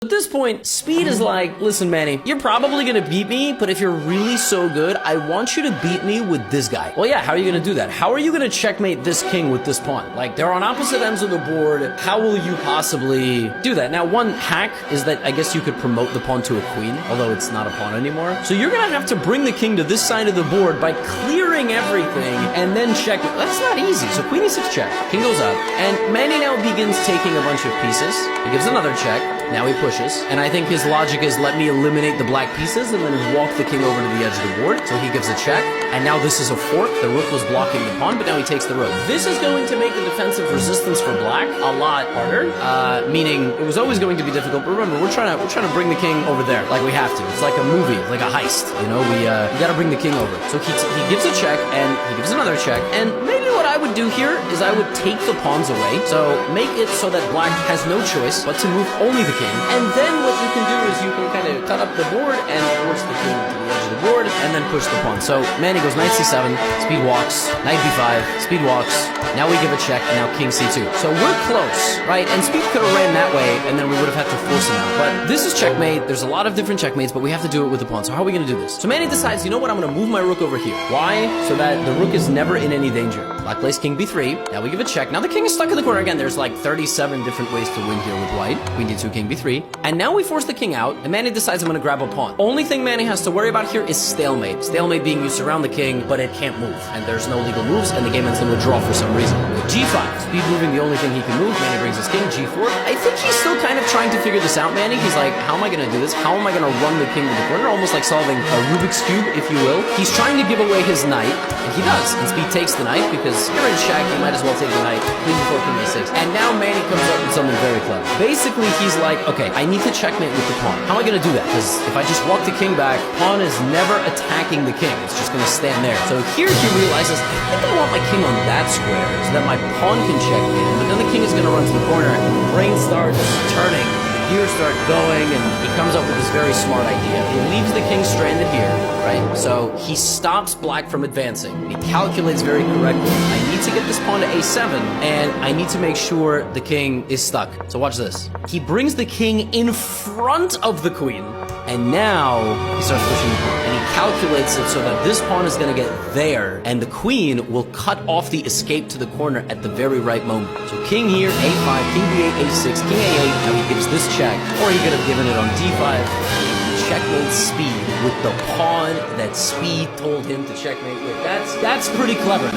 At this point, Speed is like, listen, Manny, you're probably gonna beat me, but if you're really so good, I want you to beat me with this guy. Well, yeah, how are you gonna do that? How are you gonna checkmate this king with this pawn? Like, they're on opposite ends of the board. How will you possibly do that? Now, one hack is that I guess you could promote the pawn to a queen, although it's not a pawn anymore. So you're gonna have to bring the king to this side of the board by clearing everything and then check it. That's not easy. So queen e6 check, king goes up, and Manny now begins taking a bunch of pieces. He gives another check. Now he pushes, and I think his logic is let me eliminate the black pieces and then walk the king over to the edge of the board. So he gives a check, and now this is a fork. The rook was blocking the pawn, but now he takes the rook. This is going to make the defensive resistance for black a lot harder, meaning it was always going to be difficult. But remember, we're trying to bring the king over there, like we have to. It's like a movie, like a heist. You know, we got to bring the king over. So he gives a check, and he gives another check, and maybe what I would do here is I would take the pawns away. So make it so that black has no choice but to move only the king. And then what you can do is you can kind of cut up the board and force the king to the edge of the board and then push the pawn. So Manny goes knight c7, Speed walks, knight b5, Speed walks. Now we give a check, and now king c2. So we're close, right? And Speed could have ran that way, and then we would have had to force him out. But this is checkmate. There's a lot of different checkmates, but we have to do it with the pawn. So how are we going to do this? So Manny decides, you know what? I'm going to move my rook over here. Why? So that the rook is never in any danger. Black plays king b3. Now we give a check. Now the king is stuck in the corner. Again, there's like 37 different ways to win here with white. Queen d2, king b3. And now we force the king out, and Manny decides I'm going to grab a pawn. Only thing Manny has to worry about here is stalemate. Stalemate being you surround the king, but it can't move. And there's no legal moves, and the game ends in a draw for some reason. With g5, Speed moving the only thing he can move. Manny brings his king, g4. I think he's still kind of trying to figure this out, Manny. He's like, how am I going to do this? How am I going to run the king to the corner? Almost like solving a Rubik's Cube, if you will. He's trying to give away his knight, and he does. And Speed takes the knight, because you're in check, you might as well take the knight. Queen before king a6. And now Manny comes up with something very clever. Basically, he's like, okay, I need to checkmate with the pawn. How am I going to do that? Because if I just walk the king back, pawn is never attacking the king. It's just going to stand there. So here he realizes, I think I want my king on that square so that my pawn can checkmate him. But then the king is going to run to the corner, and the brain starts turning. The gears start going, and he comes up with this very smart idea. He leaves the king stranded here, right? So he stops black from advancing. He calculates very correctly. I need to get this pawn to a7, and I need to make sure the king is stuck. So watch this. He brings the king in front of the queen, and now he starts pushing the pawn. And he calculates it so that this pawn is going to get there, and the queen will cut off the escape to the corner at the very right moment. So king here, a5, king b8, a6, king a8. Now he gives this check, or he could have given it on d5. Checkmate Speed with the pawn that Speed told him to checkmate with. That's pretty clever.